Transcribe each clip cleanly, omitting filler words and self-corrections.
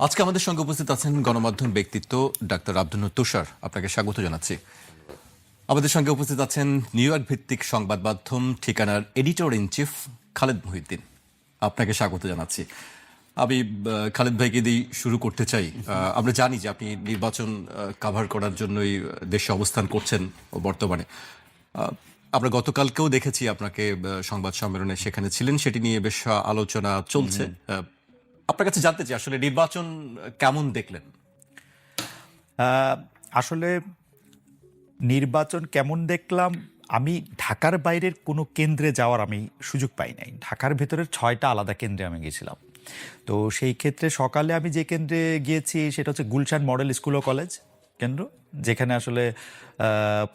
আজকে আমাদের সঙ্গে উপস্থিত আছেন গণমাধ্যম ব্যক্তিত্ব ডাক্তার আব্দুল নূর তুষার। আপনাকে স্বাগত জানাচ্ছি। আমাদের সঙ্গে উপস্থিত আছেন নিউ ইয়র্ক ভিত্তিক সংবাদ মাধ্যম ঠিকানার editor in chief Khaled Mohiuddin. আপনাকে স্বাগত জানাচ্ছি। আমি খালেদ ভাইকে দিয়ে শুরু করতে চাই। আমরা জানি যে আপনি নির্বাচন কাভার করার জন্যই দেশে অবস্থান করছেন বর্তমানে। আমরা গতকালকেও দেখেছি আপনাকে সংবাদ সম্মেলনে, সেখানে ছিলেন, সেটি নিয়ে বেশ আলোচনা চলছে। আপনার কাছে জানতে চাই আসলে নির্বাচন কেমন দেখলেন? আসলে নির্বাচন কেমন দেখলাম, আমি ঢাকার বাইরের কোনো কেন্দ্রে যাওয়ার আমি সুযোগ পাই নাই। ঢাকার ভেতরের 6টা আলাদা কেন্দ্রে আমি গেছিলাম। তো সেই ক্ষেত্রে সকালে আমি যে কেন্দ্রে গিয়েছি সেটা হচ্ছে গুলশান মডেল স্কুল ও কলেজ কেন্দ্র, যেখানে আসলে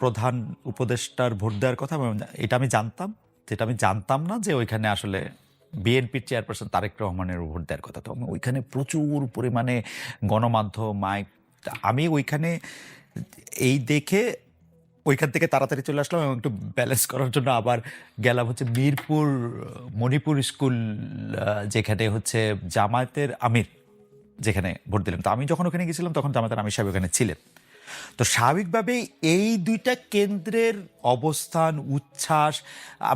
প্রধান উপদেষ্টার ভোট দেওয়ার কথা। এটা আমি জানতাম, যেটা আমি জানতাম না যে ওইখানে আসলে বিএনপির চেয়ারপারসন তারেক রহমানের ভোট দেওয়ার কথা। তো ওইখানে প্রচুর পরিমাণে গণমাধ্যম, মাইক, আমি ওইখানে এই দেখে ওইখান থেকে তাড়াতাড়ি চলে আসলাম এবং একটু ব্যালেন্স করার জন্য আবার গেলাম হচ্ছে মিরপুর মণিপুর স্কুল, যেখানে হচ্ছে জামায়াতের আমির যেখানে ভোট দিলেন। তো আমি যখন ওখানে গেছিলাম তখন জামায়াতের আমির সাহেব ওখানে ছিলেন। তো স্বাভাবিকভাবেই এই দুইটা কেন্দ্রের অবস্থান, উচ্ছ্বাস,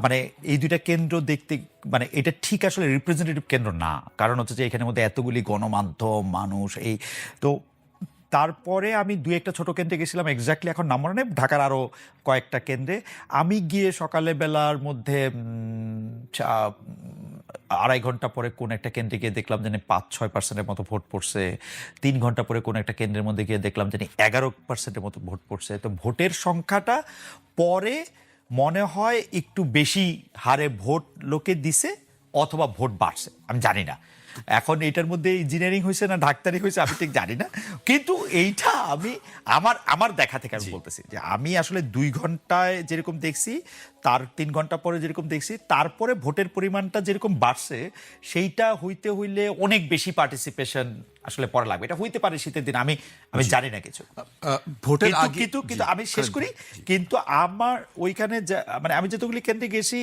মানে এই দুইটা কেন্দ্র দেখতে, মানে এটা ঠিক আসলে রিপ্রেজেন্টেটিভ কেন্দ্র না। কারণ হচ্ছে যে এখানের মধ্যে এতগুলি গণমাধ্যম, মানুষ, এই তো তারপরে আমি দুই একটা ছোট কেন্দ্রে গেছিলাম, এক্স্যাক্টলি এখন নাম মনে নেই, ঢাকার আরও কয়েকটা কেন্দ্রে আমি গিয়ে সকালে বেলার মধ্যে 2.5 ঘন্টা পরে কোন একটা কেন্দ্রে গিয়ে দেখলাম যে 5-6% মতো ভোট পড়ছে। 3 ঘন্টা পরে কোন একটা কেন্দ্রের মধ্যে গিয়ে দেখলাম যে 11% মতো ভোট পড়ছে। তো ভোটের সংখ্যাটা পরে মনে হয় একটু বেশি হারে ভোট লোকে দিছে অথবা ভোট বাড়ছে, আমি জানি না। এখন এটার মধ্যে ইঞ্জিনিয়ারিং হয়েছে না ডাক্তারি হয়েছে আমি ঠিক জানি না, কিন্তু এইটা আমি আমার দেখা থেকে আমি বলতেছি যে আমি আসলে 2 ঘন্টায় যেরকম দেখছি, তার 3 ঘন্টা পরে যেরকম দেখছি, তারপরে ভোটের পরিমাণটা যেরকম বাড়ছে, সেইটা হইতে হইলে অনেক বেশি পার্টিসিপেশন আসলে পরে লাগবে। এটা হইতে পারে শীতের দিন, আমি জানি না কিছু। ভোটের আগে কিন্তু আমি শেষ করি। কিন্তু আমার ওইখানে মানে আমি যতগুলি কেন্দ্রে গেছি,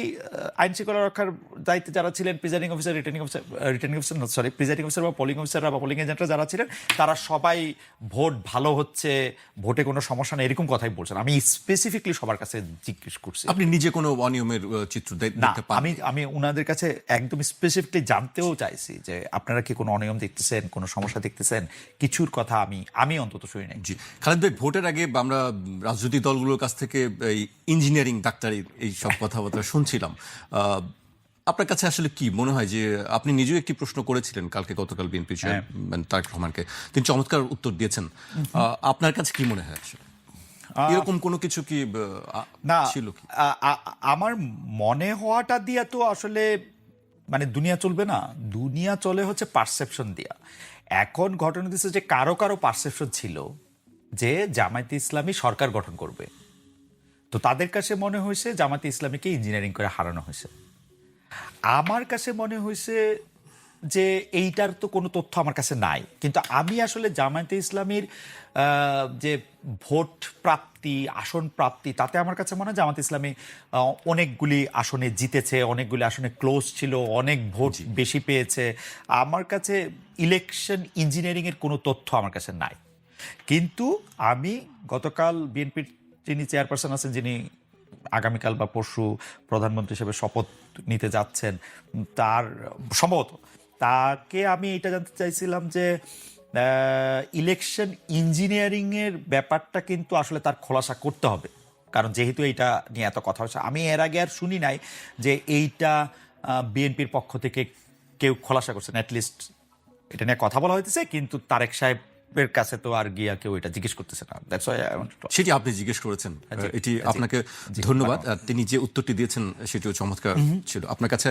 আইন শৃঙ্খলা রক্ষার দায়িত্বে যারা ছিলেন, প্রিজাইডিং অফিসার, প্রিজাইডিং অফিসার বা পোলিং অফিসাররা বা পোলিং এজেন্টরা যারা ছিলেন, তারা সবাই ভোট ভালো হচ্ছে, ভোটে কোনো সমস্যা নেই, এরকম কথাই বলছেন। আমি স্পেসিফিকলি সবার কাছে জিজ্ঞেস করছি। আপনি নিজে কোনো অনিয়মের চিত্র দেখতে পান? আমি ওনাদের কাছে একদম স্পেসিফিকলি জানতেও চাইছি যে আপনারা কি কোনো অনিয়ম দেখতেছেন, কোনো সমস্যা দেখতেছেন, কিছুর কথা আমি অন্তত শুনি নাই। জি খালেদ ভাই, ভোটের আগে আমরা রাজনৈতিক দলগুলোর কাছ থেকে এই ইঞ্জিনিয়ারিং, ডাক্তারি, এই সব কথাবার্তা শুনছিলাম। আপনার কাছে আসলে কি মনে হয় যে আপনি নিজেও একটি প্রশ্ন করেছিলেন গতকাল বিএনপি চেয়ারম্যান তারেক রহমানকে, তিনি চমৎকার উত্তর দিয়েছেন। আপনার কাছে কি মনে হয় আসলে এরকম কোনো কিছু কি না ছিল কি? আমার মনে হওয়াটা দিয়া তো আসলে মানে দুনিয়া চলবে না, দুনিয়া চলে হচ্ছে পারসেপশন দিয়া। এখন ঘটনা দিচ্ছে যে কারো কারো পারসেপশন ছিল যে জামায়াতে ইসলামী সরকার গঠন করবে, তো তাদের কাছে মনে হয়েছে জামায়াতে ইসলামীকে ইঞ্জিনিয়ারিং করে হারানো হয়েছে। আমার কাছে মনে হয়েছে যে এইটার তো কোনো তথ্য আমার কাছে নাই, কিন্তু আমি আসলে জামায়াতে ইসলামীর যে ভোট প্রাপ্তি, আসন প্রাপ্তি, তাতে আমার কাছে মনে হয় জামায়াতে ইসলামী অনেকগুলি আসনে জিতেছে, অনেকগুলি আসনে ক্লোজ ছিল, অনেক ভোট বেশি পেয়েছে। আমার কাছে ইলেকশন ইঞ্জিনিয়ারিংয়ের কোনো তথ্য আমার কাছে নাই। কিন্তু আমি গতকাল বিএনপির যিনি চেয়ারপারসন আছেন, যিনি আগামীকাল বা পরশু প্রধানমন্ত্রী হিসেবে শপথ নিতে যাচ্ছেন, তার সম্ভবত তাকে আমি এটা জানতে চাইছিলাম যে ইলেকশন ইঞ্জিনিয়ারিংয়ের ব্যাপারটা কিন্তু আসলে তার খোলাসা করতে হবে, কারণ যেহেতু এইটা নিয়ে এত কথা হচ্ছে। আমি এর আগে আর শুনি নাই যে এইটা বিএনপির পক্ষ থেকে কেউ খোলাসা করছেন, অ্যাটলিস্ট এটা নিয়ে কথা বলা হইতেছে, কিন্তু তারেক সাহেবের কাছে তো আর গিয়া কেউ এটা জিজ্ঞেস করতেছে না। সেটি আপনি জিজ্ঞেস করেছেন, এটি আপনাকে ধন্যবাদ। আর তিনি যে উত্তরটি দিয়েছেন সেটিও চমৎকার ছিল। আপনার কাছে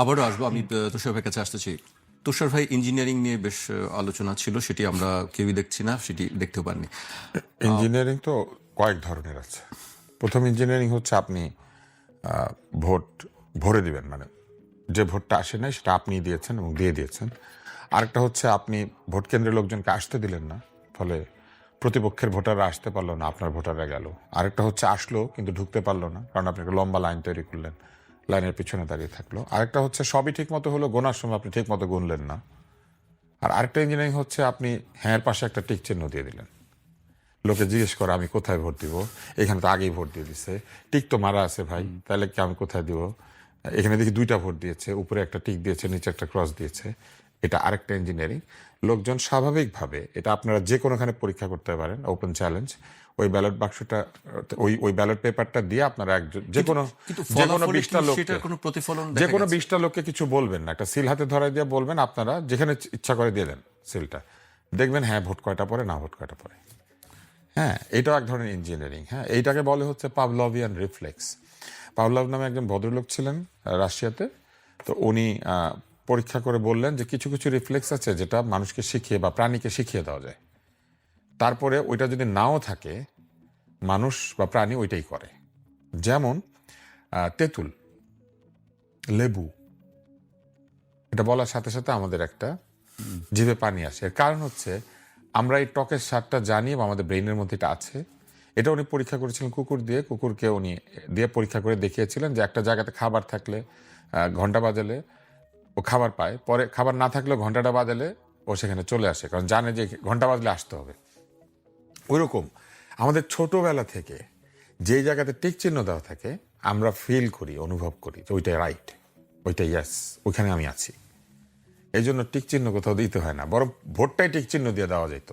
আবারও আসবো, আমি তুষার ভাইয়ের কাছে আসতে চাই। তুষার ভাই, ইঞ্জিনিয়ারিং নিয়ে বেশ আলোচনা ছিল, সেটি আমরা কেউই দেখছি না, সেটি দেখতেও পারিনি। ইঞ্জিনিয়ারিং তো কয়েক ধরনের আছে। প্রথম ইঞ্জিনিয়ারিং হচ্ছে আপনি ভোট ভরে দিবেন, মানে যে ভোটটা আসে নাই সেটা আপনি দিয়েছেন এবং দিয়ে দিয়েছেন। আরেকটা হচ্ছে আপনি ভোট কেন্দ্রের লোকজনকে আসতে দিলেন না, ফলে প্রতিপক্ষের ভোটাররা আসতে পারলো না, আপনার ভোটাররা গেল। আরেকটা হচ্ছে আসলো কিন্তু ঢুকতে পারলো না, কারণ আপনি একটা লম্বা লাইন তৈরি করলেন, লাইনের পিছনে দাঁড়িয়ে থাকলো। আরেকটা হচ্ছে সবই ঠিক মতো হলো, গোনার সময় আপনি ঠিক মতো গুনলেন না। আর আরেকটা ইঞ্জিনিয়ারিং হচ্ছে আপনি হ্যাঁ এর পাশে একটা টিক চিহ্ন দিয়ে দিলেন, লোকে জিজ্ঞেস করে আমি কোথায় ভোট দিব, এখানে তো আগেই ভোট দিয়ে দিছে, টিক তো মারা আছে ভাই, তাহলে কি আমি কোথায় দিব, এখানে দেখি 2টা ভোট দিয়েছে, উপরে একটা টিক দিয়েছে, নিচে একটা ক্রস দিয়েছে। এটা আরেকটা ইঞ্জিনিয়ারিং। লোকজন স্বাভাবিকভাবে, এটা আপনারা যে কোনোখানে পরীক্ষা করতে পারেন, ওপেন চ্যালেঞ্জ, ওই ব্যালট বাক্সটা, ওই ব্যালট পেপারটা দিয়ে আপনারা একজন যে কোনো কিন্তু 20টা লোক, সেটার কোনো প্রতিফলন যে দেখা কোনো গেছে? 20টা লোককে কিছু বলবেন না, একটা সিল হাতে ধরাই দিয়ে বলবেন আপনারা যেখানে ইচ্ছা করে দিয়ে দেন সিলটা, দেখবেন হ্যাঁ ভোট কয়টা পরে, না ভোট কয়টা পরে। হ্যাঁ, এটাও এক ধরনের ইঞ্জিনিয়ারিং। হ্যাঁ, এইটাকে বলে হচ্ছে পাভলভিয়ান রিফ্লেক্স। পাভলভ নামে একজন ভদ্রলোক ছিলেন রাশিয়াতে। তো উনি পরীক্ষা করে বললেন যে কিছু কিছু রিফ্লেক্স আছে যেটা মানুষকে শিখিয়ে বা প্রাণীকে শিখিয়ে দেওয়া যায়, তারপরে ওইটা যদি নাও থাকে মানুষ বা প্রাণী ওইটাই করে। যেমন তেঁতুল, লেবু, এটা বলার সাথে সাথে আমাদের একটা জিভে পানি আসে। এর কারণ হচ্ছে আমরা এই টকের স্বাদটা জানি এবং আমাদের ব্রেইনের মধ্যে এটা আছে। এটা উনি পরীক্ষা করেছিলেন কুকুর দিয়ে, কুকুরকে উনি দিয়ে পরীক্ষা করে দেখিয়েছিলেন যে একটা জায়গাতে খাবার থাকলে ঘন্টা বাজালে ও খাবার পায়, পরে খাবার না থাকলেও ঘন্টাটা বাজালে ও সেখানে চলে আসে, কারণ জানে যে ঘন্টা বাজলে আসতে হবে। ওইরকম আমাদের ছোটবেলা থেকে যেই জায়গাতে টিক চিহ্ন দেওয়া থাকে আমরা ফিল করি, অনুভব করি যে ওইটাই রাইট, ওইটা ইয়াস, ওইখানে আমি আছি। এই জন্য টিক চিহ্ন কোথাও দিতে হয় না, বরং ভোটটাই টিক চিহ্ন দিয়ে দেওয়া যেত,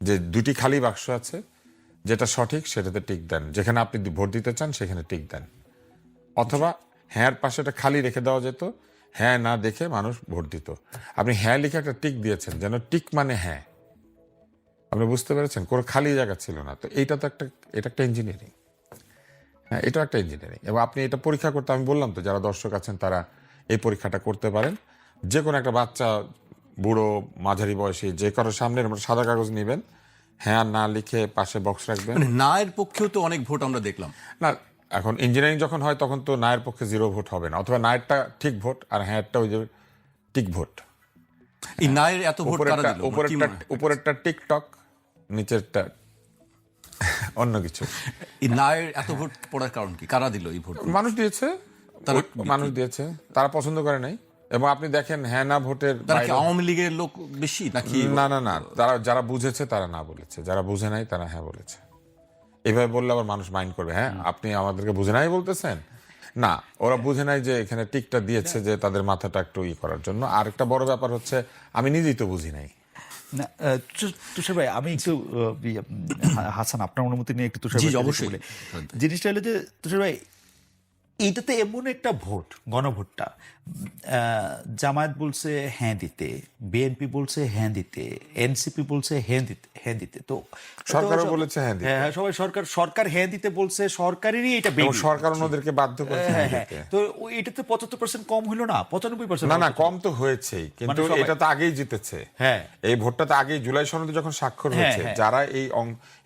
যে 2টি খালি বাক্স আছে, যেটা সঠিক সেটাতে টিক দেন, যেখানে আপনি ভোট দিতে চান সেখানে টিক দেন, অথবা হ্যাঁর পাশে একটা খালি রেখে দেওয়া যেত, হ্যাঁ না দেখে মানুষ ভোট দিত। আপনি হ্যাঁ লিখে একটা টিক দিয়েছেন, যেন টিক মানে হ্যাঁ, আপনি বুঝতে পেরেছেন, কোনো খালি জায়গা ছিল না। তো এটা তো এটা একটা ইঞ্জিনিয়ারিং। হ্যাঁ, এটাও একটা ইঞ্জিনিয়ারিং। এবং আপনি এটা পরীক্ষা করতে, আমি বললাম তো, যারা দর্শক আছেন তারা এই পরীক্ষাটা করতে পারেন। যে কোনো একটা বাচ্চা, বুড়ো, মাঝারি বয়সী, যে কারোর সামনে সাদা কাগজ নেবেন, হ্যাঁ না লিখে পাশে বক্স রাখবেন। মানে না এর পক্ষেও তো অনেক ভোট আমরা দেখলাম। না, এখন ইঞ্জিনিয়ারিং যখন হয় তখন তো নায়ের পক্ষে 0 ভোট হবে না, অথবা নায়েরটা ঠিক ভোট আর হ্যাঁটা ওই যে টিক ভোট। এই না এর এত ভোট কারা দিল? মানে কি মনে হয়? উপরেরটা টিকটক, নিচেরটা অন্য কিছু। এই না এর এত ভোট পড়ার কারণ কি? কারা দিল এই ভোট? মানুষ দিয়েছে, মানুষ দিয়েছে, তারা পছন্দ করে নাই। এবং আপনি দেখেন হ্যাঁ না ভোটের তারা কি আওয়ামী লীগের লোক বেশি নাকি? না না না, তারা যারা বুঝেছে তারা না বলেছে, যারা বুঝে নাই তারা হ্যাঁ বলেছে। এভাবে বললে আবার মানুষ মাইন্ড করবে, হ্যাঁ আপনি আমাদেরকে বুঝে নাই বলতেছেন। না, ওরা বুঝে নাই যে এখানে টিকটা দিয়েছে যে তাদের মাথাটা একটু করার জন্য। আর একটা বড় ব্যাপার হচ্ছে আমি নিজেই তো বুঝি নাই। না, তুষার ভাই, আমি একটু হাসান আপনার অনুমতি নিয়ে একটু তুষার জি, ভাইকে অবশ্যই। বলি। জিনিসটা হলো যে তুষার ভাই, এইটাতে এমন একটা ভোট, গণভোটটা, জামায়াত বলছে হ্যাঁ দিতে, বিএনপি বলছে হ্যাঁ দিতে, এনসিপি বলছে হ্যাঁ দিতে, তো সরকারও বলেছে হ্যাঁ দিতে। হ্যাঁ, সবাই সরকার হ্যাঁ দিতে বলছে, সরকারেরই এটা এবং বেবি। সরকার ওদেরকে বাধ্য করেছে হ্যাঁ হ্যাঁ, দিতে। তো এটাতে 75% কম হলো না, 95%? না না, কম তো হয়েছেই, কিন্তু সবাই- এটা তো আগেই জিতেছে। হ্যাঁ। এই ভোটটা তো আগেই জুলাই সনদে যখন স্বাক্ষর হ্যাঁ, হয়েছে, হ্যাঁ। যারা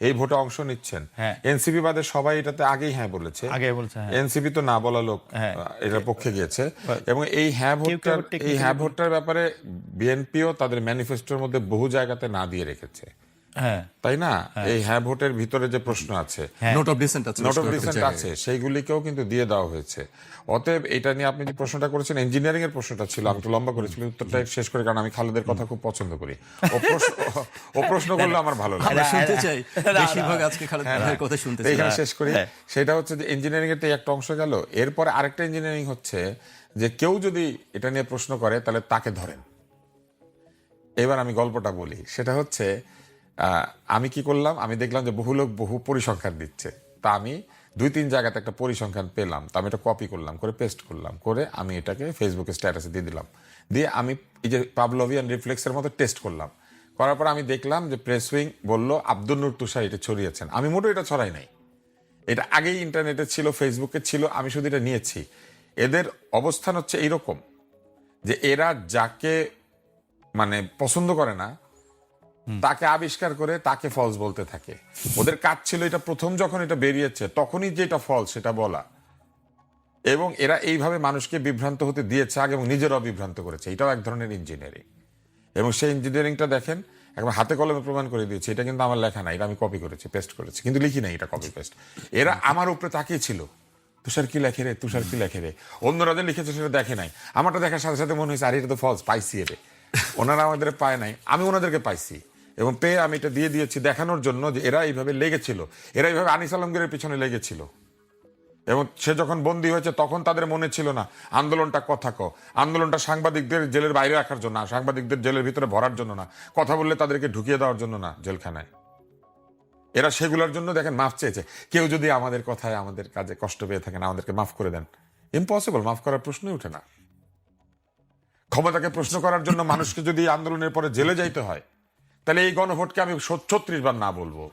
এই ভোটে অংশ নিচ্ছেন, হ্যাঁ। এনসিপি বাদে সবাই এটাতে আগেই হ্যাঁ বলেছে। আগে বলছে, হ্যাঁ। এনসিপি তো না বলা লোক হ্যাঁ। এটার পক্ষে গিয়েছে। এবং এই হ্যাঁ কেউ ভোটটার, আবার technically এই হ্যাঁ ভোটটার ব্যাপারে বিএনপিও তাদের ম্যানিফেস্টোর মধ্যে বহু জায়গাতে না দিয়ে রেখেছে, হ্যাঁ, তাই না? এই হ্যাঁ ভোটের ভিতরে যে প্রশ্ন আছে, নোট অফ ডিসেন্ট আছে, নোট অফ ডিসেন্ট আছে, সেইগুলিকেও কিন্তু দিয়ে দেওয়া হয়েছে। অতএব এটা নিয়ে আপনি যে প্রশ্নটা করেছেন, ইঞ্জিনিয়ারিং এর প্রশ্নটা ছিল, আমি একটু লম্বা করেছিল, উত্তরটা শেষ করে, কারণ আমি খালেদের কথা খুব পছন্দ করি। ও প্রশ্ন করলে আমার ভালো লাগে। আমরা শুনতে চাই, বেশিরভাগ আজকে খালেদ ভাইয়ের কথা শুনতে তো চাই। এখানে শেষ করি। সেটা হচ্ছে যে ইঞ্জিনিয়ারিং এর তো একটা অংশ গেল, এরপরে আরেকটা ইঞ্জিনিয়ারিং হচ্ছে যে কেউ যদি এটা নিয়ে প্রশ্ন করে তাহলে তাকে ধরেন। এবার আমি গল্পটা বলি, সেটা হচ্ছে আমি কি করলাম, আমি দেখলাম যে বহু লোক বহু পরিসংখ্যান দিচ্ছে, তা আমি 2-3 জায়গাতে একটা পরিসংখ্যান পেলাম, তা আমি এটা কপি করলাম, করে পেস্ট করলাম, করে আমি এটাকে ফেসবুকে স্ট্যাটাসে দিয়ে দিলাম, দিয়ে আমি এই যে পাভলভিয়ান রিফ্লেক্সের মতো টেস্ট করলাম। করার পর আমি দেখলাম যে প্রেস উইং বলল আব্দুল নূর তুষার এটা ছড়িয়েছেন। আমি মোটেও এটা ছড়াই নাই, এটা আগেই ইন্টারনেটে ছিল, ফেসবুকে ছিল, আমি শুধু এটা নিয়েছি। এদের অবস্থান হচ্ছে এইরকম যে এরা যাকে মানে পছন্দ করে না তাকে আবিষ্কার করে তাকে ফলস বলতে থাকে। ওদের কাজ ছিল এটা প্রথম যখন এটা বেরিয়েছে তখনই যেটা ফলস সেটা বলা, এবং এরা এইভাবে মানুষকে বিভ্রান্ত হতে দিয়েছে আগে এবং নিজেরাও বিভ্রান্ত করেছে। এটাও এক ধরনের ইঞ্জিনিয়ারিং, এবং সেই ইঞ্জিনিয়ারিংটা দেখেন একবার হাতে কলমে প্রমাণ করে দিয়েছে। এটা কিন্তু আমার লেখা না, এটা আমি কপি করেছি, পেস্ট করেছি, কিন্তু লিখি নাই, এটা কপি পেস্ট। এরা আমার উপরে তাকিয়ে ছিল, তুষার কি লেখে রে, তুষার কি লেখে রে, অন্যরা যে লিখেছে সেটা দেখে নাই, আমারটা দেখার সাথে সাথে মনে হয়েছে আরে এটা তো ফলস, পাইছি রে। ওনারা আমাদের পায় নাই, আমি ওনাদেরকে পাইছি এবং পেয়ে আমি এটা দিয়ে দিয়েছি দেখানোর জন্য যে এরা এইভাবে লেগেছিল, এরা এইভাবে আনিস আলমগীরের পিছনে লেগেছিল। এবং সে যখন বন্দী হয়েছে তখন তাদের মনে ছিল না আন্দোলনটা আন্দোলনটা সাংবাদিকদের জেলের বাইরে রাখার জন্য না, সাংবাদিকদের জেলের ভিতরে ভরার জন্য না, কথা বললে তাদেরকে ঢুকিয়ে দেওয়ার জন্য না জেলখানায়। এরা সেগুলোর জন্য দেখেন মাফ চেয়েছে। কেউ যদি আমাদের কথায় আমাদের কাজে কষ্ট পেয়ে থাকেন আমাদেরকে মাফ করে দেন, ইম্পসিবল, মাফ করার প্রশ্নই উঠে না। ক্ষমতাকে প্রশ্ন করার জন্য মানুষকে যদি আন্দোলনের পরে জেলে যাইতে হয়, তাহলে এই গণভোটকে আমি 36 বার না বলবো।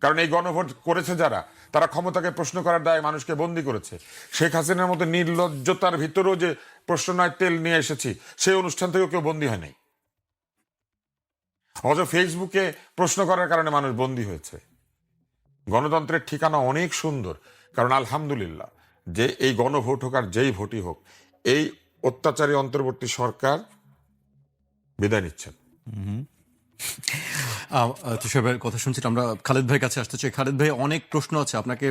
কারণ এই গণভোট করেছে যারা, তারা ক্ষমতাকে প্রশ্ন করার দায়ে মানুষকে বন্দী করেছে। শেখ হাসিনার মতো নির্লজ্জতার ভিতরেও যে প্রশ্ন নয় তেল নিয়ে এসেছি, সেই অনুষ্ঠান থেকেও কেউ বন্দী হয় নাই। অথচ ফেসবুকে প্রশ্ন করার কারণে মানুষ বন্দী হয়েছে। গণতন্ত্রের ঠিকানা অনেক সুন্দর, কারণ আলহামদুলিল্লাহ যে এই গণভোট হোক আর যেই ভোটই হোক, এই অত্যাচারী অন্তর্বর্তী সরকার বিদায় নিচ্ছেন। তুষার ভাইয়ের কথা শুনছি, আমরা খালেদ ভাইয়ের কাছে আসতে চাই। খালেদ ভাই, অনেক প্রশ্ন আছে আপনাকে,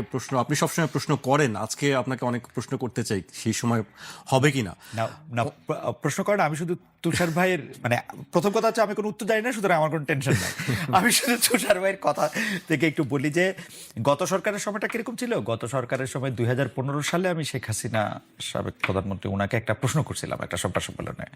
আপনি সবসময় প্রশ্ন করেন, আজকে আপনাকে অনেক প্রশ্ন করতে চাই, সেই সময় হবে কিনা না প্রশ্ন করেন। আমি শুধু তুষার ভাইয়ের মানে প্রথম কথা হচ্ছে আমি কোনো উত্তর জানি না, সুতরাং আমার কোনো টেনশন নাই। আমি শুধু তুষার ভাইয়ের কথা থেকে একটু বলি যে গত সরকারের সময়টা কিরকম ছিল। গত সরকারের সময় 2015 সালে আমি শেখ হাসিনা সাবেক প্রধানমন্ত্রী ওনাকে একটা প্রশ্ন করছিলাম একটা সংবাদ সম্মেলনে।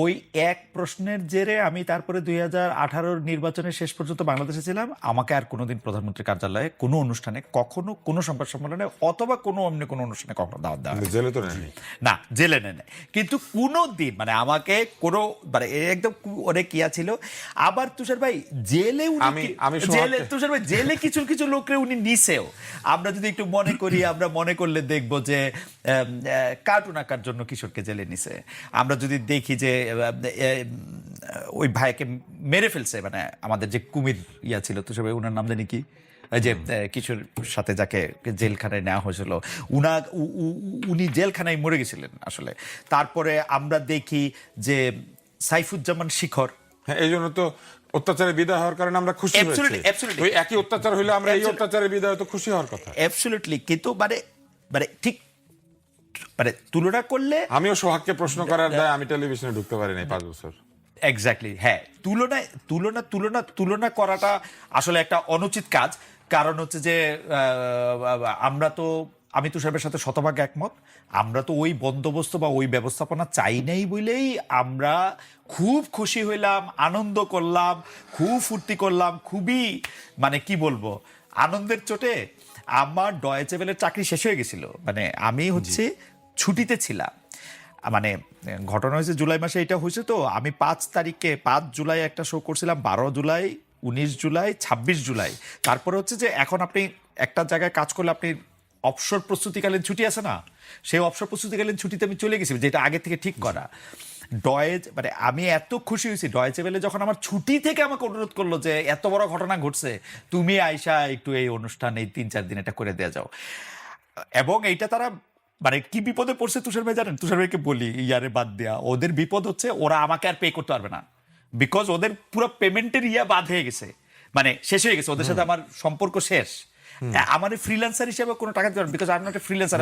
ওই এক প্রশ্নের জেরে আমি তারপরে 2018 নির্বাচনের শেষ পর্যন্ত বাংলাদেশে ছিলাম। আমাকে আর কোনোদিন প্রধানমন্ত্রী কার্যালয়ে কোনো অনুষ্ঠানে কখনো কোনো সংবাদ সম্মেলনে অথবা কোনো অন্য কোনো অনুষ্ঠানে কখনো দাওয়াত দেওয়া হয়নি। জেলে তো নেই না, জেলে নেয়। কিন্তু কোনো দিন মানে আমাকে কোনো মানে একদম অনেক ইয়া ছিল। আবার তুষার ভাই জেলে তুষার ভাই জেলে কিছু কিছু লোকরে উনি নিছেও। আমরা যদি একটু মনে করি, আমরা মনে করলে দেখবো যে কার্টুন আঁকার জন্য কিশোরকে জেলে নিছে। আমরা যদি দেখি যে ওই ভাইকে মেরে ফেলছে, মানে আমাদের যে কুমির ইয়া ছিল তুষার ভাই, ওনার নাম জানি কি, যে কিশোর সাথে যাকে জেলখানায় নেওয়া হয়েছিল, উনি জেলখানায় মরে গেছিলেন আসলে। তারপরে আমরা দেখি যে সাইফুজ্জামান শিখর, হ্যাঁ, এই জন্য তো অত্যাচারে বিদায় হওয়ার কারণে আমরা খুশি হয়েছি। ওই একই অত্যাচার হইলে আমরা এই অত্যাচারে বিদায় তো খুশি হওয়ার কথা। অ্যাবসলিউটলি। কিন্তু মানে মানে ঠিক মানে তুলনা করলে আমিও সোহাগকে প্রশ্ন করার দায় আমি টেলিভিশনে ঢুকতে পারি নাই 5 বছর। এক্স্যাক্টলি, হ্যাঁ। তুলনা করাটা আসলে একটা অনুচিত কাজ। কারণ হচ্ছে যে আমি তুষারের সাথে শতভাগ একমত। আমরা তো ওই বন্দোবস্ত বা ওই ব্যবস্থাপনা চাই নাই বলেই আমরা খুব খুশি হইলাম, আনন্দ করলাম, খুব ফুর্তি করলাম, খুবই মানে কি বলবো আনন্দের চোটে আমার ডয়েচে ভেলের চাকরি শেষ হয়ে গেছিল। মানে আমি হচ্ছে ছুটিতে ছিলাম। মানে ঘটনা হয়েছে জুলাই মাসে, এটা হয়েছে তো আমি 5 জুলাই একটা শো করছিলাম, 12 জুলাই, 19 জুলাই, 26 জুলাই। তারপরে হচ্ছে যে এখন আপনি একটা জায়গায় কাজ করলে আপনি অবসর প্রস্তুতিকালীন ছুটি আছে না, সেই অবসর প্রস্তুতিকালীন ছুটিতে আমি চলে গেছি, যেটা আগে থেকে ঠিক করা। মানে আমি এত খুশি হয়েছি, ডয়েচে ভেলে যখন আমার ছুটি থেকে আমাকে অনুরোধ করলো যে এত বড় ঘটনা ঘটছে, তুমি আইসা একটু এই অনুষ্ঠান এই 3-4 দিন এটা করে দেওয়া যাও। এবং এইটা তারা মানে কি বিপদে পড়ছে তুষার ভাই জানেন? তুষার ভাইকে বলি ইয়ারে বাদ দেয়া, ওদের বিপদ হচ্ছে ওরা আমাকে আর পে করতে পারবে না, বিকজ ওদের পুরো পেমেন্টের বাদ হয়ে গেছে, মানে শেষ হয়ে গেছে, ওদের সাথে আমার সম্পর্ক শেষ। আমার ফ্রিল্যান্সার হিসেবে কোনো টাকা দিতে পারবে, বিকজ আমি একটা ফ্রিল্যান্সার।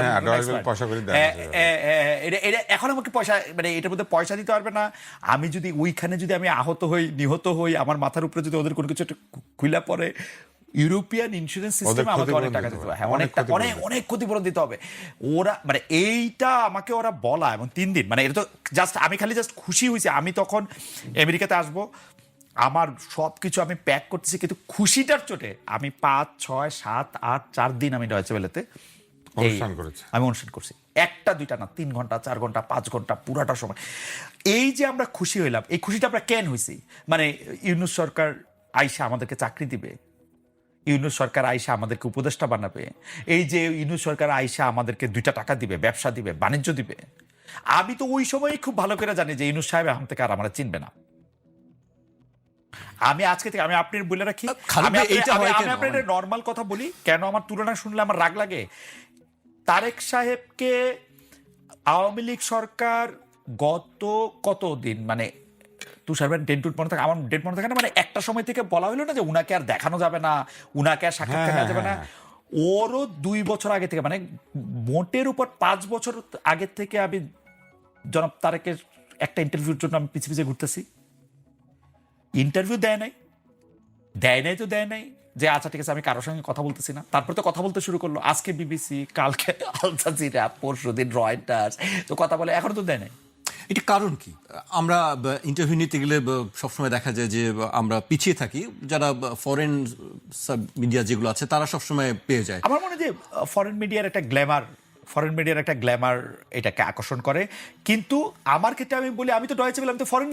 এখন আমাকে পয়সা মানে এটার মধ্যে পয়সা দিতে পারবে না। আমি যদি ওইখানে যদি আমি আহত হই, নিহত হই, আমার মাথার উপরে যদি ওদের কোনো কিছু একটা খুইলা পড়ে, ইউরোপিয়ান ইন্স্যুরেন্স সিস্টেমে আমাকে অনেক টাকা দিতে হবে, হ্যাঁ অনেক ক্ষতিপূরণ দিতে হবে। ওরা মানে এইটা আমাকে ওরা বলা, এবং 3 দিন মানে এটা তো জাস্ট আমি খালি জাস্ট খুশি হয়েছি। আমি তখন আমেরিকাতে আসবো, আমার সব কিছু আমি প্যাক করতেছি, কিন্তু খুশিটার চোটে আমি 5, 6, 7, 8, 4 দিন আমি ডয়েচে ভেলেতে আমি অনুষ্ঠান করছি। 1টা 2টা না, 3 ঘন্টা 4 ঘন্টা 5 ঘন্টা পুরাটা সময়। এই যে আমরা খুশি হইলাম, এই খুশিটা আমরা কেন হয়েছি? মানে ইউনূস সরকার আইসা আমাদেরকে চাকরি দিবে, ইউনূস সরকার আইসা আমাদেরকে উপদেষ্টা বানাবে, এই যে ইউনূস সরকার আইসা আমাদেরকে 2টা টাকা দিবে, ব্যবসা দিবে, বাণিজ্য দিবে। আমি তো ওই সময়ই খুব ভালো করে জানি যে ইউনূস সাহেব এখন থেকে আর আমরা চিনবে না। আমি আজকে থেকে আমি আপনার বলে রাখি, আমি আপনার নর্মাল কথা বলি, কেন আমার তুলনা শুনলে আমার রাগ লাগে। তারেক সাহেবকে আওয়ামী লীগ সরকার গত কতদিন মানে তুষার ভাই ডেট মনে থাকে, আমার ডেট মনে থাকে না, মানে একটা সময় থেকে বলা হলো না যে উনাকে আর দেখানো যাবে না, উনাকে আর সাক্ষাৎকার নেওয়া যাবে না। ওরও 2 বছর আগে থেকে, মানে মোটের উপর 5 বছর আগে থেকে আমি জনাব তারেকের একটা ইন্টারভিউর জন্য আমি পিছিয়ে পিছিয়ে ঘুরতেছি। ইন্টারভিউ দেয় নাই তো দেয় নাই, যে আচ্ছা ঠিক আছে আমি কারোর সঙ্গে কথা বলতেছি না। তারপর তো কথা বলতে শুরু করলো, আজকে বিবিসি, কালকে আল জাজিরা, পরশুদিন রয়টার্স, তো কথা বলে, এখনো তো দেয় নাই। এটা কারণ কি? আমরা ইন্টারভিউ নিতে গেলে সবসময় দেখা যায় যে আমরা পিছিয়ে থাকি, যারা ফরেন মিডিয়া যেগুলো আছে তারা সবসময় পেয়ে যায়। আমার মনে হয় যে ফরেন মিডিয়ার একটা গ্ল্যামার এটাকে আকর্ষণ করে। কিন্তু আমার ক্ষেত্রে আমি বলি, আমি তো ডয়েচে ওয়েলে, আমি তো ফরেন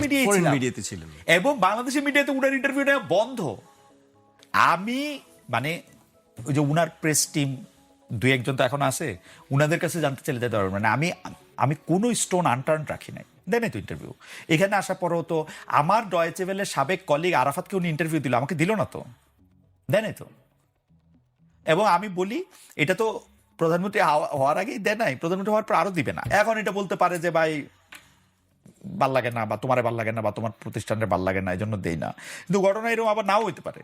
মিডিয়াতে ছিলেন এবং বাংলাদেশের মিডিয়াতে উনার ইন্টারভিউ নেওয়া বন্ধ। আমি মানে ওই যে উনার প্রেস টিম দুই একজন তো এখন আছে, উনাদের কাছে জানতে চাইলে যেতে পারবেন না। আমি কোনো স্টোন আনটার্ন রাখি নাই, দেয় নাই তো ইন্টারভিউ। এখানে আসার পরেও তো আমার ডয়েচে ওয়েলের সাবেক কলিগ আরাফাতকে উনি ইন্টারভিউ দিল, আমাকে দিল না তো, দেয় নাই তো। এবং আমি বলি, এটা তো প্রধানমন্ত্রী হওয়ার আগেই দেয় নাই, প্রধানমন্ত্রী হওয়ার পর আরো দিবে না। এখন এটা বলতে পারে যে ভাই ভাল লাগে না, বা তোমার ভাল লাগে না, বা তোমার প্রতিষ্ঠানের ভাল লাগে না, এই জন্য দেই না। কিন্তু ঘটনা এরকম আবার নাও হইতে পারে,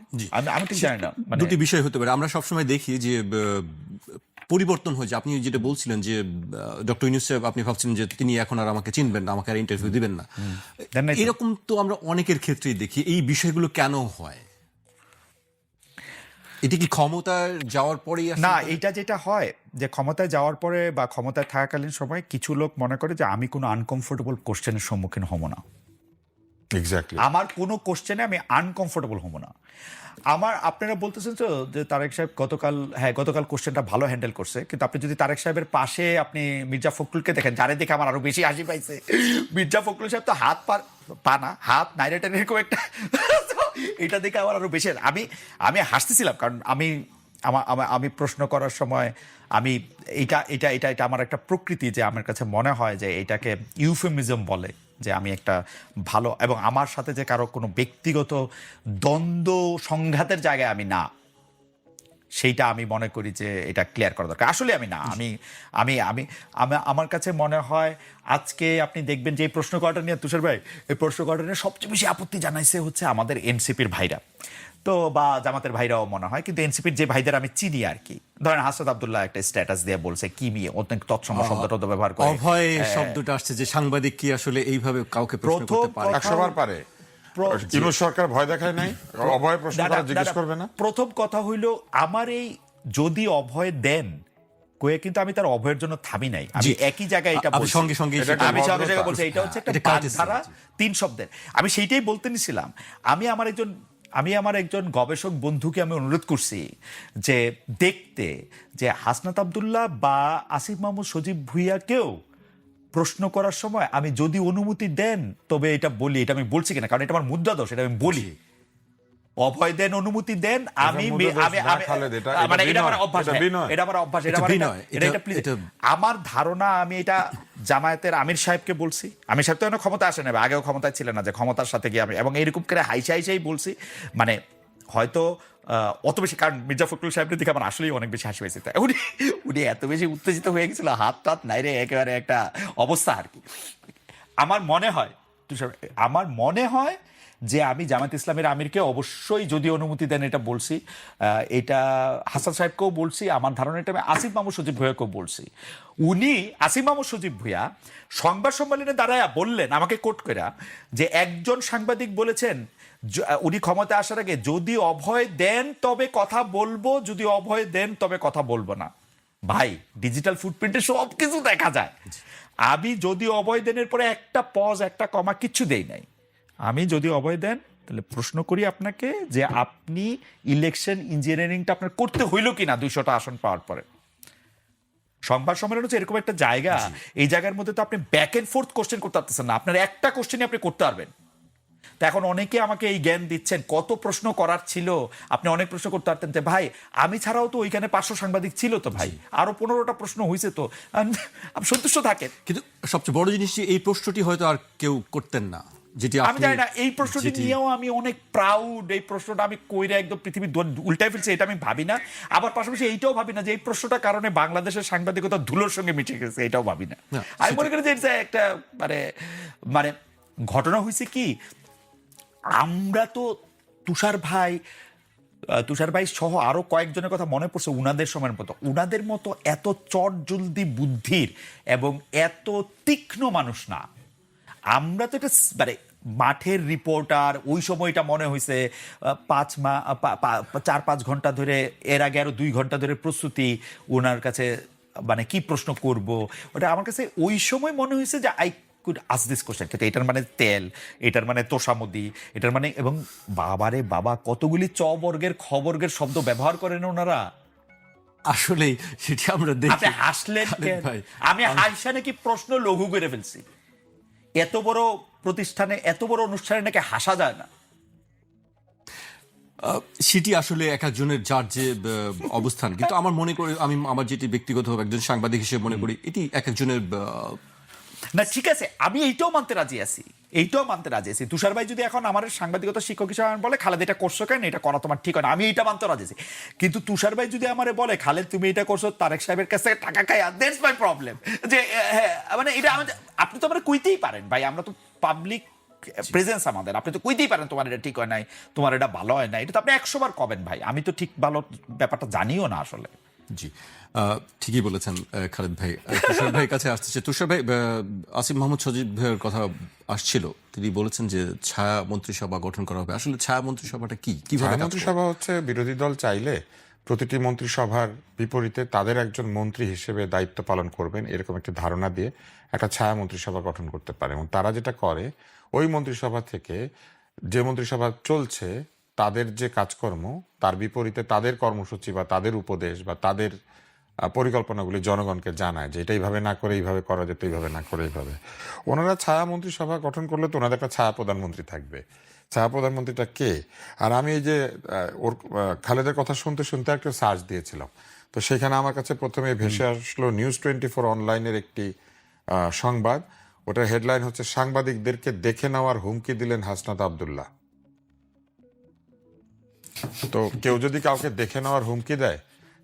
আমি ঠিক জানি না। মানে দুটি বিষয় হতে পারে। আমরা সবসময় দেখি যে পরিবর্তন হয়েছে। আপনি যেটা বলছিলেন যে ডক্টর ইউনূস সাহেব, আপনি ভাবছিলেন যে তিনি এখন আর আমাকে চিনবেন না, আমাকে আর ইন্টারভিউ দিবেন না, এরকম তো আমরা অনেকের ক্ষেত্রেই দেখি। এই বিষয়গুলো কেন হয়? এটা কি ক্ষমতায় যাওয়ার পরেই না, এটা যেটা হয় যে ক্ষমতায় যাওয়ার পরে বা ক্ষমতায় থাকাকালীন সময় কিছু লোক মনে করে যে আমি কোনো আনকমফোর্টেবল কোশ্চেনের সম্মুখীন হব না। এক্স্যাক্টলি, আমার কোনো কোশ্চেনে আমি আনকমফোর্টেবল হব না। আপনারা বলতেছেন তো যে তারেক সাহেব গতকাল কোশ্চেনটা ভালো হ্যান্ডেল করছে, কিন্তু আপনি যদি তারেক সাহেবের পাশে আপনি মির্জা ফখরুলকে দেখেন, যারে দেখে আমার আরো বেশি হাসি পাইছে। মির্জা ফখরুল সাহেব তো হাত নাইরেটেন এরকম একটা এটা দেখে আমার আরো বেশি আমি হাসতেছিলাম, কারণ আমি প্রশ্ন করার সময় আমি এটা আমার একটা প্রকৃতি, যে আমার কাছে মনে হয় যে এটাকে ইউফেমিজম বলে, যে আমি একটা ভালো, এবং আমার সাথে যে কারো কোনো ব্যক্তিগত দ্বন্দ্ব সংঘাতের জায়গায় আমি না, সেইটা আমি মনে করি যে এটা ক্লিয়ার করা দরকার। আসলে আমি না, আমার কাছে মনে হয় আজকে আপনি দেখবেন যে এই প্রশ্ন করাটা নিয়ে, তুষার ভাই, এই প্রশ্ন করাটা নিয়ে সবচেয়ে বেশি আপত্তি জানাইছে হচ্ছে আমাদের এনসিপির ভাইরা, তো বা জামাতের ভাইরাও মনে হয়, কিন্তু এনসিপির যে ভাইদের আমি চিনি আর কি, ধরেন হাসনাত আব্দুল্লাহ একটা স্ট্যাটাস দিয়ে বলছে কি নিয়ে অনেক তৎসম শব্দটা ব্যবহার করে, অভয় শব্দটা আসছে, যে সাংবাদিক কি আসলে এইভাবে কাউকে প্রশ্ন করতে পারে? 100 বার পারে। ইউনূস সরকার ভয় দেখায় নাই, অভয় প্রশ্ন করা জিজ্ঞেস করবে না। প্রথম কথা হইল, আমার এই যদি অভয় দেন কয়ে কিন্তু আমি তার অভয়ের জন্য থামি নাই, আমি একই জায়গায় এটা বলছি, সঙ্গে সঙ্গে বলছি এটা হচ্ছে একটা বাগধারা 3 শব্দের। আমি সেইটাই বলতে নিছিলাম। আমি আমার একজন গবেষক বন্ধুকে আমি অনুরোধ করছি যে দেখতে যে হাসনাত আব্দুল্লাহ বা আসিফ মাহমুদ সজীব ভুঁইয়াকেও প্রশ্ন করার সময় আমি যদি অনুমতি দেন তবে এটা বলি, এটা আমি বলছি কিনা, কারণ এটা আমার মুদ্রা দোষ, এটা আমি বলি। অভয় দেন, অনুমতি দেন, আমার ধারণা, আমি এটা জামায়াতের আমির সাহেবকে বলছি, আমির সাহেব তো এখন ক্ষমতা আসে না, আগেও ক্ষমতায় ছিলেন না, যে ক্ষমতার সাথে গিয়ে আমি, এবং এইরকম করে হাইসাই বলছি, মানে হয়তো অত বেশি, কারণ মির্জা ফখরুল সাহেবের দিকে আমার আসলেই অনেক বেশি হাসি পেয়েছে, উনি এত বেশি উত্তেজিত হয়ে গেছিল, হাত টাত নাইরে একেবারে একটা অবস্থা আর কি। আমার মনে হয় যে আমি জামায়াত ইসলামের আমিরকে অবশ্যই যদি অনুমতি দেন এটা বলছি, এটা হাসান সাহেবকেও বলছি, আমার ধারণা এটা আমি আসিফ মাহমুদ সজীব ভুঁইয়াকেও বলছি। আসিফ মাহমুদ সজীব ভুঁইয়া সংবাদ সম্মেলনে দাঁড়ায়া বললেন, আমাকে কোট কইরা, যে একজন সাংবাদিক বলেছেন উনি ক্ষমতা আসার আগে, যদি অভয় দেন তবে কথা বলবো, যদি অভয় দেন তবে কথা বলবো না। ভাই, ডিজিটাল ফুটপ্রিন্টে সবকিছু দেখা যায়। আমি যদি অভয় দেনের পরে একটা পজ, একটা কমা কিচ্ছু দেই নাই। আমি যদি অভয় দেন তাহলে প্রশ্ন করি আপনাকে যে আপনি ইলেকশন ইঞ্জিনিয়ারিংটা আপনার করতে হইল কিনা 200টা আসন পাওয়ার পরে। সংবাদ সম্মেলন হচ্ছে এরকম একটা জায়গা, এই জায়গার মধ্যে তো আপনি ব্যাক এন্ড ফোর্থ কোশ্চেন করতে পারতেছেন না, আপনার একটা কোশ্চেনই আপনি করতে পারবেন। তো এখন অনেকে আমাকে এই জ্ঞান দিচ্ছেন, কত প্রশ্ন করার ছিল, আপনি অনেক প্রশ্ন করতে পারতেন, যে ভাই আমি ছাড়াও তো ওইখানে 500 সাংবাদিক ছিল, তো ভাই আরো 15টা প্রশ্ন হয়েছে, তো আপনি সন্তুষ্ট থাকেন। কিন্তু সবচেয়ে বড় জিনিস, এই প্রশ্নটি হয়তো আর কেউ করতেন না, যেটি আমি জানি না, এই প্রশ্নটি নিয়েও আমি অনেক প্রাউড, এই প্রশ্নটা আমি কইরা একদম পৃথিবী উল্টাই ফেলছি, এটা আমি ভাবি না। আবার পাশাপাশি এইটাও ভাবি না যে এই প্রশ্নটার কারণে বাংলাদেশের সাংবাদিকতা ধুলোর সঙ্গে মিশে গেছে, এটাও ভাবি না। আমি মনে করি যে এটা একটা মানে ঘটনা হয়েছে কি, আমরা তো তুষার ভাই সহ আরো কয়েকজনের কথা মনে পড়ছে, উনাদের মতো এত চটজলদি বুদ্ধির এবং এত তীক্ষ্ণ মানুষ না। আমরা তো এটা মানে মাঠের রিপোর্টার, ওই সময়টা মনে হয়েছে 4-5 ঘন্টা ধরে, এর আগে আরো 2 ঘন্টা ধরে প্রস্তুতি ওনার কাছে, মানে কি প্রশ্ন করব, ওটা আমার কাছে ওই সময় মনে হয়েছে যে I could ask this question. কিন্তু এটার মানে তেল, এটার মানে তোষামদি, এটার মানে, এবং বাবারে বাবা কতগুলি বর্গের খবর্গের শব্দ ব্যবহার করেন ওনারা। আসলে সেটি আমরা দেখি। আপনি হাসলেন খালেদ কেন? ভাই, আমি হাসা নাকি প্রশ্ন লঘু করে ফেলছি? এত বড় প্রতিষ্ঠানে, এত বড় অনুষ্ঠানে নাকি হাসা যায় না? সেটি আসলে এক একজনের যার যে অবস্থান, কিন্তু আমার মনে করি, আমি আমার যেটি ব্যক্তিগত একজন সাংবাদিক হিসেবে মনে করি, এটি এক একজনের না ঠিক আছে, আমি এইটাও মানতে রাজি আছি, এইটাও মানতে রাজি আছি। তুষার ভাই যদি এখন আমার সাংবাদিকতা শিক্ষক হিসেবে বলে খালেদ এটা করছো কেন, এটা করা তোমার ঠিক হয় না, আমি এইটা মানতে রাজি আছি। কিন্তু তুষার ভাই যদি আমারে বলে খালেদ তুমি এটা করছো তারেক সাহেবের কাছে টাকা খাইয়া, দ্যাটস মাই প্রবলেম। যে মানে এটা আপনি তো আমরা কইতেই পারেন ভাই, আমরা তো পাবলিক প্রেজেন্স আমাদের, আপনি তো কইতেই পারেন তোমার এটা ঠিক হয় নাই, তোমার এটা ভালো হয় না, এটা তো আপনি 100 বার কবেন ভাই। আমি তো ঠিক ভালো ব্যাপারটা জানিও না আসলে। জি, ঠিকই বলেছেন খালেদ ভাই। তুষার ভাইয়ের কাছে আসছে। তুষার ভাই, আসিফ মাহমুদ সজীব ভাইয়ের কথা আসছিল, তিনি বলেছেন যে ছায়া মন্ত্রিসভা গঠন করা হবে। আসলে ছায়া মন্ত্রিসভাটা কি, কিভাবে কাজ করবে? মন্ত্রিসভা হচ্ছে বিরোধী দল চাইলে প্রতিটি মন্ত্রিসভার বিপরীতে তাদের একজন মন্ত্রী হিসেবে দায়িত্ব পালন করবেন এরকম একটি ধারণা দিয়ে একটা ছায়া মন্ত্রিসভা গঠন করতে পারে। এবং তারা যেটা করে, ওই মন্ত্রিসভা থেকে যে মন্ত্রিসভা চলছে তাদের যে কাজকর্ম, তার বিপরীতে তাদের কর্মসূচি বা তাদের উপদেশ বা তাদের পরিকল্পনাগুলি জনগণকে জানায় যে এটা এইভাবে না করে এইভাবে করা যেত, এইভাবে না করে এইভাবে। ওনারা ছায়া মন্ত্রিসভা গঠন করলে তো ওনাদের একটা ছায়া প্রধানমন্ত্রী থাকবে। ছায়া প্রধানমন্ত্রীটা কে? আর আমি এই যে ওর খালেদের কথা শুনতে শুনতে একটা সার্চ দিয়েছিলাম, তো সেখানে আমার কাছে প্রথমে ভেসে আসলো নিউজ 24 অনলাইনের একটি সংবাদ। ওটার হেডলাইন হচ্ছে সাংবাদিকদেরকে দেখে নেওয়ার হুমকি দিলেন হাসনাত আব্দুল্লাহ। তো কেউ যদি কাউকে দেখে নেওয়ার হুমকি দেয়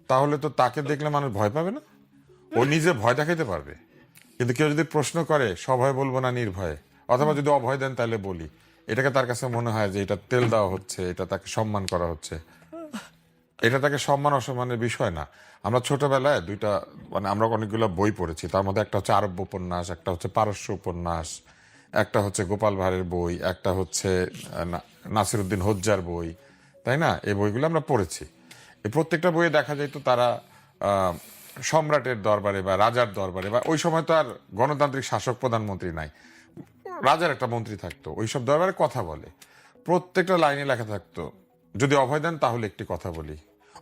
তাহলে তো তাকে দেখলে মানুষ ভয় পাবে না? ও নিজে ভয় দেখাইতে পারবে। কিন্তু কেউ যদি প্রশ্ন করে সভয় বলবো না নির্ভয়ে, অথবা যদি অভয় দেন তাহলে বলি, এটাকে তার কাছে মনে হয় যে এটা তেল দেওয়া হচ্ছে, এটা তাকে সম্মান করা হচ্ছে। এটা তাকে সম্মান অসম্মানের বিষয় না। আমরা ছোটবেলায় মানে আমরা অনেকগুলো বই পড়েছি, তার মধ্যে একটা হচ্ছে আরব্য উপন্যাস, একটা হচ্ছে পারস্য উপন্যাস, একটা হচ্ছে গোপাল ভাঁড়ের বই, একটা হচ্ছে নাসিরুদ্দিন হোজ্জার বই, তাই না? এই বইগুলো আমরা পড়েছি। এই প্রত্যেকটা বইয়ে দেখা যায় তো তারা সম্রাটের দরবারে বা রাজার দরবারে, বা ওই সময় তো আর গণতান্ত্রিক শাসক প্রধানমন্ত্রী নাই, রাজার একটা মন্ত্রী থাকতো, ওইসব দরবারে কথা বলে। প্রত্যেকটা লাইনে লেখা থাকতো যদি অভয় দেন তাহলে একটি কথা বলি,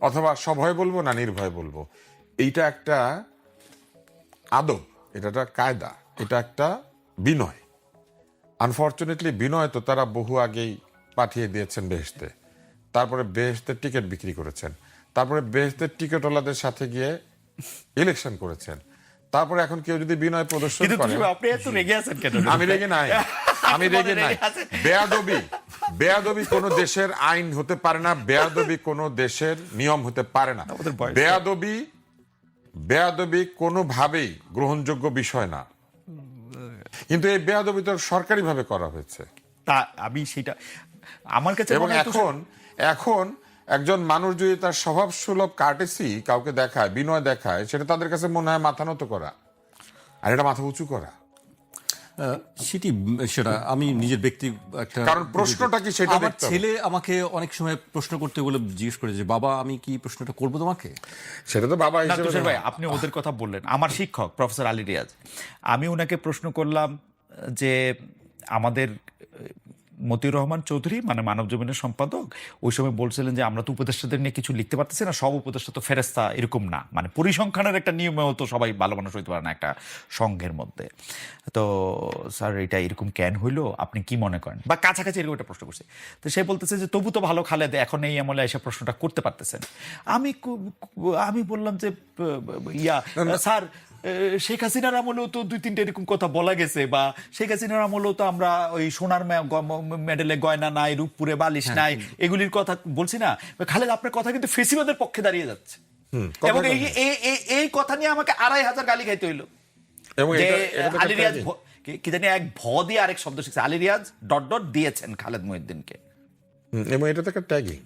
অথবা সভয় বলবো না নির্ভয় বলবো। এইটা একটা আদব, এটা একটা কায়দা, এটা একটা বিনয়। আনফর্চুনেটলি বিনয় তো তারা বহু আগেই পাঠিয়ে দিয়েছেন বেহেশতে। তারপরে বেহেশতের টিকিট বিক্রি করেছেন, তারপরে বেহেশতের টিকিটওয়ালাদের সাথে গিয়ে ইলেকশন করেছেন। তারপরে এখন কেউ যদি বিনয় প্রদর্শন করে, আপনি এত রেগে আছেন কেন? আমি রেগে নাই, আমি রেগে নাই। বেয়াদবি কোনো দেশের আইন হতে পারে না, বেয়াদবি কোনো দেশের নিয়ম হতে পারে না। বেয়াদবি কোনোভাবেই গ্রহণযোগ্য বিষয় না। কিন্তু এই বেয়াদবি তো সরকারিভাবে করা হয়েছে। তা আমি সেটা আমার কাছে, এবং এখন একজন মানুষ যদি তার স্বভাব সুলভ কার্টেসি কাউকে দেখায়, বিনয় দেখায়, সেটা তাদের কাছে মনে হয় মাথা নত করা, আর এটা মাথা উঁচু করা। সেটা আমি নিজের ব্যক্তি একটা, কারণ প্রশ্নটা কি সেটা আমার দেখতে হবে। ছেলে আমাকে অনেক সময় প্রশ্ন করতে বলে জিজ্ঞেস করে যে বাবা আমি কি প্রশ্নটা করবো তোমাকে? সেটা তো বাবা না, হিসেবে তুষার ভাই আপনি ওদের কথা বললেন। আমার শিক্ষক প্রফেসর আলী রিয়াজ, আমি ওনাকে প্রশ্ন করলাম যে আমাদের মতিউর রহমান চৌধুরী মানে মানব জমিনের সম্পাদক ওই সময় বলছিলেন যে আমরা তো উপদেষ্টাদের নিয়ে কিছু লিখতে পারতেছি না, সব উপদেষ্টা তো ফেরেস্তা, এরকম না, মানে পরিসংখ্যানের একটা নিয়মেও তো সবাই ভালো মানুষ হইতে পারে না একটা সংঘের মধ্যে। তো স্যার এটা এরকম কেন হইলো, আপনি কি মনে করেন, বা কাছাকাছি এরকম একটা প্রশ্ন করছে। তো সে বলতেছে যে তবু তো ভালো খালেদ এখন এই আমলে এসে প্রশ্নটা করতে পারতেছেন। আমি বললাম যে স্যার শেখ হাসিনার আমলেও তো 2-3টা এরকম কথা বলা গেছে, বা শেখ হাসিনার আমলেও তো আমরা ওই সোনার মেডেলে গয়না নাই, রূপপুরে বালিশ নাই, এগুলির কথা বলছি না। খালেদ আপনার কথা কিন্তু ফেসিবাদের পক্ষে দাঁড়িয়ে যাচ্ছে, এবং এই কথা নিয়ে আমাকে 2500 গালি খাইতে হইলো। আলী রিয়াজ কি জানি এক দিয়ে আরেক শব্দ শিখছে, আলী রিয়াজ .. দিয়েছেন খালেদ মহিউদ্দিনকে। এবং এটা তো একটা ট্যাগিং।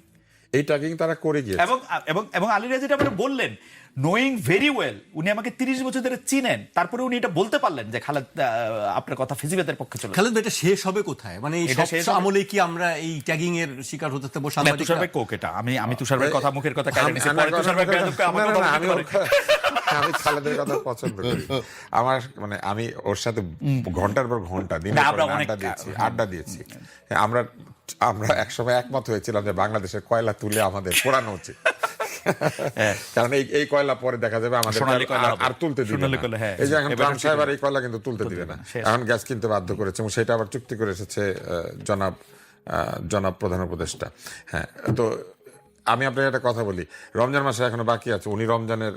এই ট্যাগিং তারা করে গিয়েছে। এবং এবং এবং আলী রিয়াজ যেটা আপনি বললেন, নোয়িং ভেরি ওয়েল, উনি আমাকে 30 বছর ধরে চিনেন, তারপরে উনি এটা বলতে পারলেন যে খালেদ আপনার কথা ফিজিবাদের পক্ষে চলে। খালেদ ভাই, এটা শেষ হবে কোথায়? মানে এই এটা সব শেষ হবে- আমলে কি আমরা এই ট্যাগিং এর শিকার হতে থাকবো? না, সাংবাদিকরা? তুষার ভাই কোক এটা, আমি তুষার ভাই কথা মুখের কথা কেড়ে নিছি, আমি- পরে তুষার ভাই বেয়াদবকে আমার কথা বলতে পারে। আমি খালেদের কথা পছন্দ করি। আমার মানে আমি ওর সাথে ঘন্টার পর ঘন্টা দিনে না, আমরা অনেক আড্ডা দিয়েছি। আমরা আমরা একসময় একমত হয়েছিলাম যে বাংলাদেশের কয়লা তুলে আমাদের পোড়ানো উচিত, কারণ এই কয়লা পরে দেখা যাবে আমাদের সোনালী কয়লা হবে। আর তুলতে দিবে সোনালী না। কয়লা, হ্যাঁ। এই যে এখন এবার ট্রাম্প ঠিক সাহেব আর আছে। এই কয়লা কিন্তু তুলতে দিবে না, শেষ। এখন গ্যাস কিনতে বাধ্য করেছে এবং সেটা আবার চুক্তি করে এসেছে জনাব প্রধান উপদেষ্টা। হ্যাঁ, তো আমি আপনাকে একটা কথা বলি, রমজান মাসে এখনো বাকি আছে, উনি রমজানের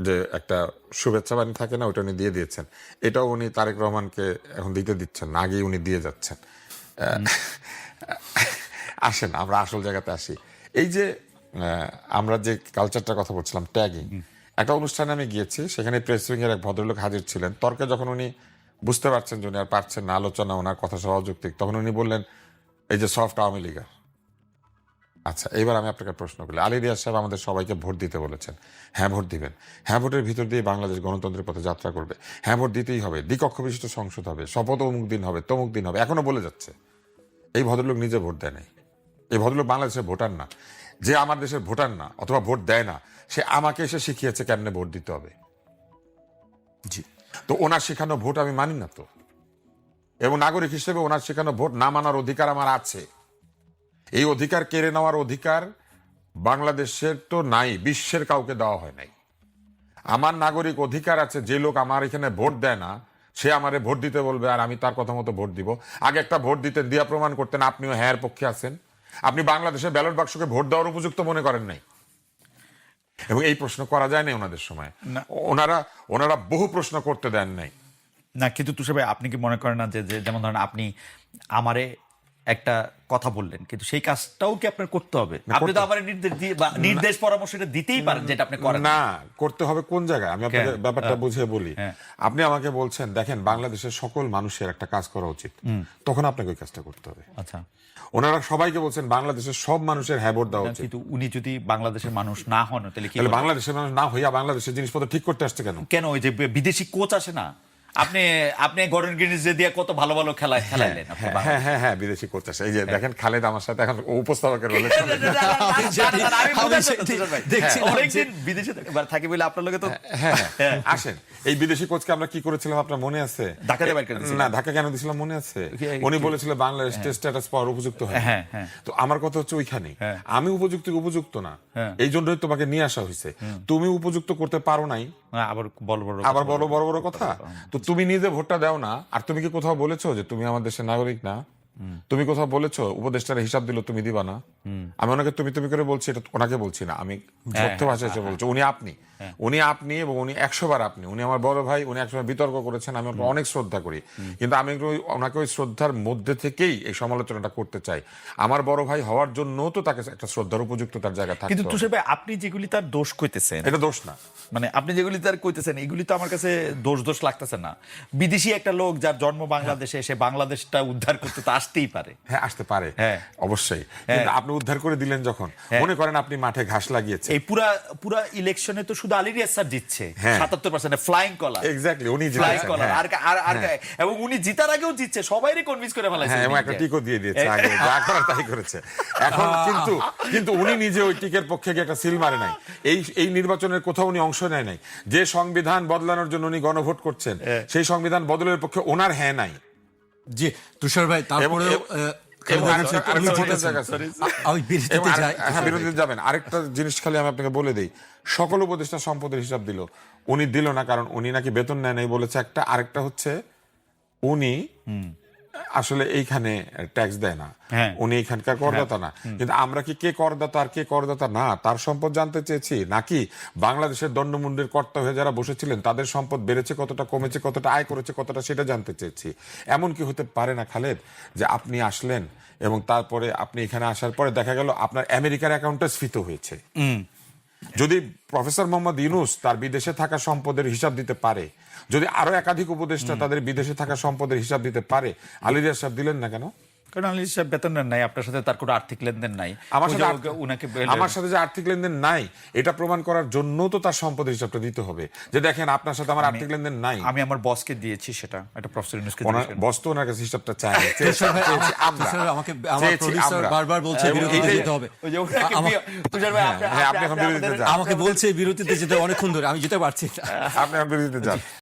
যে একটা শুভেচ্ছা বাণী থাকে না, ওটা উনি দিয়ে দিয়েছেন। এটাও উনি তারেক রহমানকে এখন দিতে দিচ্ছেন না, আগেই উনি দিয়ে যাচ্ছেন। আসেন আমরা আসল জায়গাতে আসি। এই যে আমরা যে কালচারটার কথা বলছিলাম, ট্যাগিং, একটা অনুষ্ঠানে আমি গিয়েছি, সেখানে প্রেস উইং এর এক ভদ্রলোক হাজির ছিলেন। তর্কে যখন উনি বুঝতে পারছেন যে উনি আর পারছেন না, আলোচনা ওনার কথা সহ অযৌক্তিক, তখন উনি বললেন এই যে সফট আওয়ামী লীগার। আচ্ছা, এবার আমি আপনাকে প্রশ্ন করি, আলী রিয়াজ সাহেব আমাদের সবাইকে ভোট দিতে বলেছেন। হ্যাঁ, ভোট দিবেন। হ্যাঁ, ভোটের ভিতর দিয়ে বাংলাদেশ গণতন্ত্রের পথে যাত্রা করবে। হ্যাঁ, ভোট দিতেই হবে, দ্বিকক্ষ বিশিষ্ট সংসদ হবে, শপথ অমুক দিন হবে, তমুক দিন হবে, এখনো বলে যাচ্ছে। এই ভদ্রলোক নিজে ভোট দেয় নাই। এই ভদ্রলোক বাংলাদেশের ভোটার না। যে আমার দেশের ভোটার না অথবা ভোট দেয় না, সে আমাকে এসে শিখিয়েছে কেমনে ভোট দিতে হবে। জি। তো ওনার শেখানো ভোট আমি মানি না তো, এবং নাগরিক হিসেবে ওনার শেখানো ভোট না মানার অধিকার আমার আছে। এই অধিকার কেড়ে নেওয়ার অধিকার বাংলাদেশের তো নাই, বিশ্বের কাউকে দেওয়া হয় নাই। আমার নাগরিক অধিকার আছে, যে লোক আমার এখানে ভোট দেয় না সে আমারে ভোট দিতে বলবে আর আমি তার কথা মতো ভোট দিব। আগে একটা ভোট দিতেন, দিয়া প্রমাণ করতেন আপনিও হ্যাঁ পক্ষে আছেন। আপনি বাংলাদেশের ব্যালট বাক্সকে ভোট দেওয়ার উপযুক্ত মনে করেন নাই, এবং এই প্রশ্ন করা যায় না ওনাদের সময়। ওনারা বহু প্রশ্ন করতে দেন নাই। না, কিন্তু তুষার ভাই, আপনি কি মনে করেন না যে যেমন ধরেন আপনি আমারে একটা কথা বললেন, কিন্তু সেই কাজটাও কি আপনার করতে হবে? আপনি তো আমার নির্দেশ পরামর্শটা দিতেই পারেন, যেটা আপনি করেন না। করতে হবে কোন জায়গায়, আমি আপনাকে ব্যাপারটা বুঝিয়ে বলি। হ্যাঁ। আপনি আমাকে বলছেন দেখেন বাংলাদেশের সকল মানুষের একটা কাজ করা উচিত, তখন আপনাকে ওই কাজটা করতে হবে। আচ্ছা, ওনারা সবাইকে বলছেন বাংলাদেশের সব মানুষের হ্যাঁ ভোট দেওয়া উচিত। কিন্তু উনি যদি বাংলাদেশের মানুষ না হন, তাহলে কি তাহলে বাংলাদেশের মানুষ না হইয়া বাংলাদেশের জিনিসপত্র ঠিক করতে আসছে কেন? কেন ওই যে বিদেশি কোচ আসে না? আপনি গর্ডন গ্রিনিজ দিয়ে কত ভালো ভালো খেলাইলেন। হ্যাঁ, বিদেশি কোচ আসে। এই যে দেখেন খালেদ আমার সাথে এখন উপস্থাপকের রোলে অনেকদিন বিদেশে থাকি বলে আপনার লোকে তো আসেন। এই বিদেশি কোচকে আমরা কি করেছিলাম আপনার মনে আছে? ঢাকাতে বাইর করে দিয়েছিলাম। না, ঢাকা কেন দিয়েছিলাম মনে আছে? উনি বলেছিল বাংলাদেশ টেস্ট স্ট্যাটাস পাওয়ার উপযুক্ত হয়। তো আমার কথা হচ্ছে ওইখানে আমি উপযুক্ত না, এই জন্যই তোমাকে নিয়ে আসা হয়েছে। তুমি উপযুক্ত করতে পারো নাই, আবার বড় বড় কথা। তো তুমি নিজে ভোটটা দাও না, আর তুমি কি কোথাও বলেছো যে তুমি আমার দেশের নাগরিক না? তুমি কোথাও বলেছো উপদেষ্টার হিসাব দিল তুমি দিবা না? আমি ওনাকে তুমি করে বলছি, এটা ওনাকে বলছি না, আমি সত্য ভাষায় এসে বলছি। উনি আপনি এবং উনি 100 বার আপনি। উনি আমার বড় ভাই, উনি একসময় বিতর্ক করেছেন, আমি ওনাকে অনেক শ্রদ্ধা করি, কিন্তু আমি ওনাকে ওই শ্রদ্ধার মধ্যে থেকেই এই সমালোচনাটা করতে চাই। আমার বড় ভাই হওয়ার জন্য তো তাকে একটা শ্রদ্ধার উপযুক্ত তার জায়গা থাকে। কিন্তু তুষার ভাই, আপনি যেগুলি তার দোষ কইতেছেন, এটা দোষ না। মানে আপনি যেগুলি তার কইতেছেন এগুলি তো আমার কাছে দোষ লাগতেছে না। বিদেশি একটা লোক যার জন্ম বাংলাদেশে, সে বাংলাদেশটা উদ্ধার করতে তো আসতেই পারে। হ্যাঁ, আসতে পারে, অবশ্যই। কিন্তু আপনি উদ্ধার করে দিলেন যখন, মনে করেন আপনি মাঠে ঘাস লাগিয়েছেন। এই পুরা ইলেকশনে তো শুধু আলী রিয়াজ স্যার জিতছে 77%, ফ্লাইং কলার। এক্স্যাক্টলি, উনি ফ্লাইং কলার। আর এবং উনি জিতার আগেও জিতছে, সবাইরে কনভিন্স করে ফেলাইছে। এবং একটা টিকও দিয়ে দিয়েছে আগে, যা করার তাই করেছে। এখন কিন্তু উনি নিজে ওই টিকের পক্ষে গিয়ে একটা সিল মারে নাই। এই নির্বাচনের কোথাও উনি অংশ নেয় নাই। যে সংবিধান বদলানোর জন্য উনি গণভোট করছেন, সেই সংবিধান বদলের পক্ষে ওনার হ্যাঁ নাই। জি, তুষার ভাই, তারপরে বিরোধীতে যাবেন। আরেকটা জিনিস খালি আমি আপনাকে বলে দিই, সকল উপদেষ্টা সম্পদের হিসাব দিল, উনি দিল না কারণ উনি নাকি বেতন নেয় নাই বলেছে একটা। আরেকটা হচ্ছে উনি আসলে এইখানে ট্যাক্স দেয় না, উনি এখানকার করদাতা না। কিন্তু আমরা কি কে করদাতা আর কে করদাতা না তার সম্পদ জানতে চেয়েছি, নাকি বাংলাদেশের দণ্ডমুণ্ডের কর্তা হয়ে যারা বসেছিলেন তাদের সম্পদ বেড়েছে কতটা, কমেছে কতটা, আয় করেছে কতটা, সেটা জানতে চেয়েছি। এমন কি হতে পারে না খালেদ যে আপনি আসলেন এবং তারপরে আপনি এখানে আসার পরে দেখা গেল আপনার আমেরিকার অ্যাকাউন্টে স্ফীত হয়েছে? যদি প্রফেসর মোহাম্মদ ইউনূস তার বিদেশে থাকা সম্পদের হিসাব দিতে পারে, যদি আরো একাধিক উপদেষ্টা তাদের বিদেশে থাকা সম্পদের হিসাব দিতে পারে, আলী রিয়াজ সাহেব দিলেন না কেন? কারণ আনালিস্ট সাহেব বেতন নেন নাই, আপনার সাথে তার কোনো আর্থিক লেনদেন নাই। আমার ওই সাথে যে উনাকে আমার সাথে যে আর্থিক লেনদেন নাই এটা প্রমাণ করার জন্য তো তার সম্পদের হিসাবটা দিতে হবে, যে দেখেন আপনার সাথে আমার আর্থিক লেনদেন নাই। আমি আমার বসকে দিয়েছি, সেটা এটা প্রফেসর ইউনূসকে ওনার দিয়েছেন। বস তো ওনার কাছে হিসাবটা চায় না। তুষার ভাই, চেয়েছি আমরা। তুষার আমাকে আমার চেয়েছি প্রডিউসার আমরা। বারবার বলছে এবং বিরতিতে এটাই- যেতে হবে। ওই যে ওনাকে তুষার ভাই, হ্যাঁ, আপনি এখন বিরতিতে যান। আমাকে বলছে বিরতিতে যেতে অনেকক্ষণ ধরে, আমি যেতে পারছি না। আপনি এখন বিরতিতে যান।